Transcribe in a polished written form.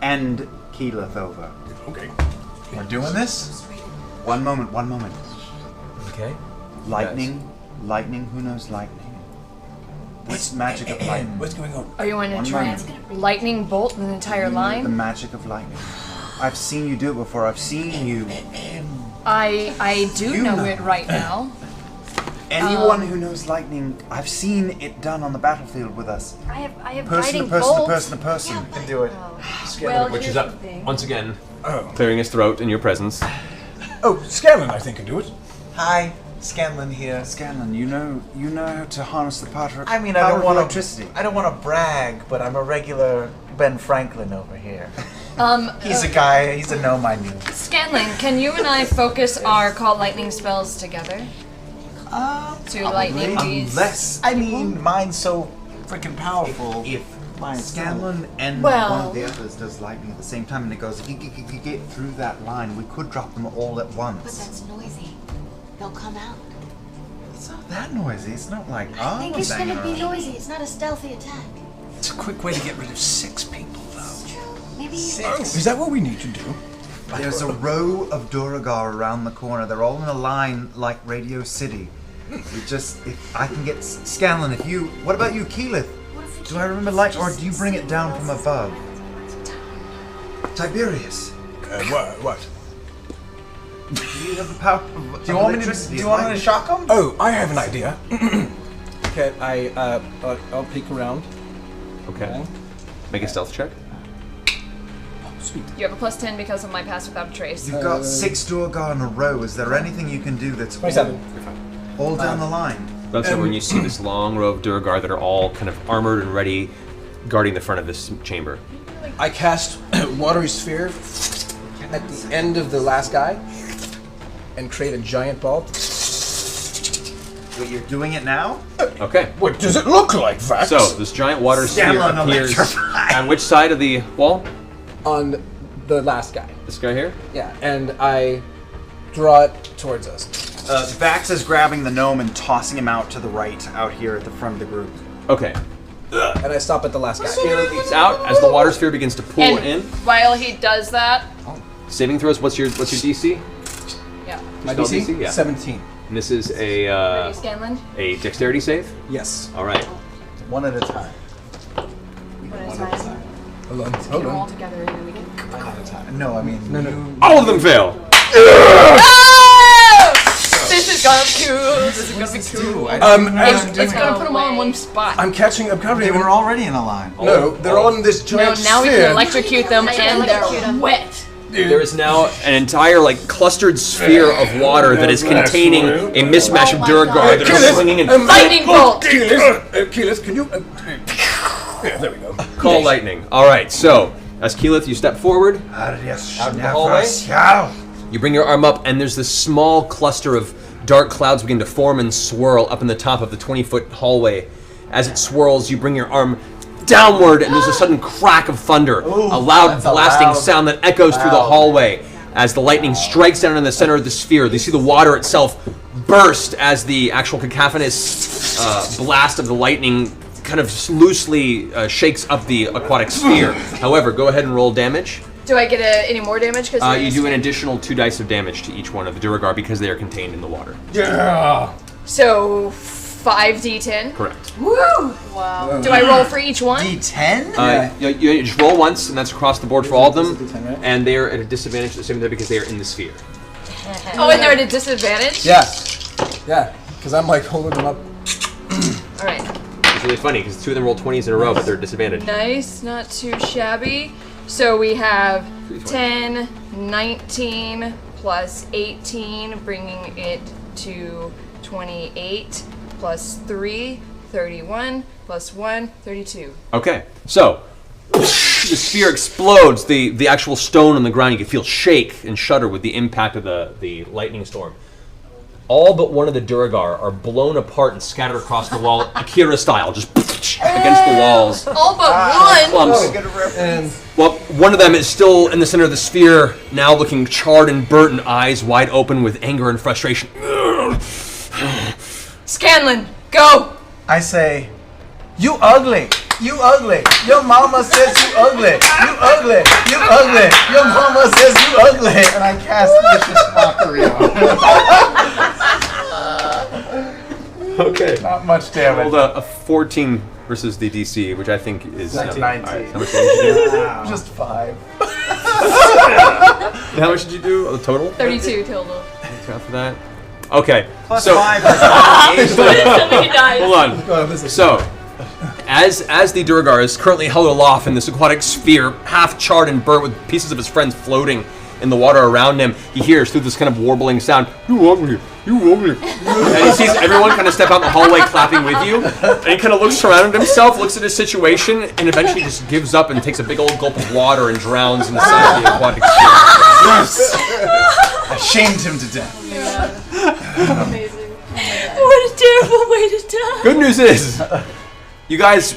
and Keyleth over. Okay. We're doing this? One moment. Okay. Lightning, who knows lightning? What's magic of lightning? What's going on? Are you going to One try moment. and lightning bolt an entire The line? magic of lightning. I've seen you do it before. I've seen you. I do You know know. it right now. Anyone who knows lightning, I've seen it done on the battlefild with us. I have Person guiding to person to bolts. person to person. Yeah, do it. Well, Which here's is up the thing. once again, Oh. clearing his throat in your presence. Oh, Scanlan, I think, can do it. Hi, Scanlan here. Scanlan, you know how to harness the power. I mean, power I don't of want electricity. to. I don't want to brag, but I'm a regular Ben Franklin over here. He's uh, a guy. He's a gnome I knew. Scanlan, can you and I focus our call lightning spells together? To lightning these. Unless I mean, mine's so freaking powerful. if Mine's Scanlan and Well- one of the others does lightning at the same time, and it goes, if you get through that line, we could drop them all at But once. that's noisy. They'll come out. It's not that noisy. It's not like I think it's banging gonna be around. noisy. It's not a stealthy attack. It's a quick way to get rid of 6 people, though. True. Maybe. Is that what we need to do? There's a row of Duragar around the corner. They're all in a line like Radio City. We just, if I can get Scanlan, if you, what about you, Keyleth? What if we Do I can't remember light, or just do you bring it down from above? Tiberius, What? do you have the power of Do you want me to? electricity Do you and want me to lightning? shock him? Oh, I have an idea. Okay, I'll peek around. Okay. Make a stealth check. You have a plus 10 because of my pass without a trace. You've got 6 Duragar in a row. Is there anything you can do that's 27. all down the line? That's when you see this long row of Duragar that are all kind of armored and ready, guarding the front of this chamber. I cast Watery Sphere at the end of the last guy and create a giant ball. Wait, you're doing it now? Okay. What does it look like, Vax? So this giant water sphere Scanlan appears electrified. on which side of the wall? On the last guy. This guy here? Yeah, and I draw it towards us. Vax is grabbing the gnome and tossing him out to the right, out here at the front of the group. Okay. And I stop at the last guy. Sphere leaps out as the water sphere begins to pull And in. while he does that, Saving throws. What's your DC? yeah. My Spell DC? DC? Yeah. 17. And this is Ready, a Scanlan? dexterity save. Yes. All right. One at a time. One at a time. Hold on. Get Hold them all on. together and then we can. No, I mean. No. All of them fail. This is gonna be cool. This is gonna be cool. It's gonna put them all in one spot. I'm covering They were already in a line. No, they're all in this No, giant now we sphere. can electrocute them and electrocute they're 'em. wet. There is now an entire clustered sphere of water that is containing a mismatch of Duragar that are swinging and Lightning bolt! Keyleth, can you... yeah, there we go. call lightning. All right. So as Keyleth, you step forward. Out of the hallway. You bring your arm up, and there's this small cluster of dark clouds begin to form and swirl up in the top of the 20-foot hallway. As it swirls, you bring your arm downward, and there's a sudden crack of thunder, a loud that's a blasting loud- sound that echoes through the loud. hallway. As the lightning strikes down in the center of the sphere, you see the water itself burst as the actual cacophonous blast of the lightning kind of loosely shakes up the aquatic sphere. However, go ahead and roll damage. Do I get any more damage? Because You do an additional 2 dice of damage to each one of the Duragar because they are contained in the water. Yeah. So 5d10. Correct. Woo! Wow. Do I roll for each one? D10? You just roll once, and that's across the board for all of them. D10, right? And they are at a disadvantage to saving throw because they are in the sphere. Oh, and they're at a disadvantage? Yeah. Yeah, because I'm holding them up. Alright. It's really funny because 2 of them roll 20s in a row, but they're at disadvantage. Nice, not too shabby. So we have 10, 19, plus 18, bringing it to 28, plus 3, 31, plus 1, 32. Okay, so the sphere explodes. The actual stone on the ground, you can feel shake and shudder with the impact of the lightning storm. All but one of the Duragar are blown apart and scattered across the wall, Akira style, just against the walls. All but one! Clumps. And Well, one of them is still in the center of the sphere, now looking charred and burnt and eyes wide open with anger and frustration. Scanlan, go! I say, you ugly. You ugly. Your mama says you ugly. You ugly. You ugly. Your mama says you ugly. And I cast vicious mockery on him. Okay. Not much damage. Rolled a 14 versus the DC, which I think is 19. All right, how much damage did you do? Just 5. How much did you do? The total? 32 total. After that. Okay. Plus so 5. Somebody dies. hold on. So, as the Duragar is currently held aloft in this aquatic sphere, half charred and burnt with pieces of his friends floating in the water around him, he hears through this kind of warbling sound, "You ugly, you ugly." And he sees everyone kind of step out in the hallway clapping with you, and he kind of looks around at himself, looks at his situation, and eventually just gives up and takes a big old gulp of water and drowns inside the aquatic sphere. Yes! I shamed him to death. Amazing. What a terrible way to die. Good news is, you guys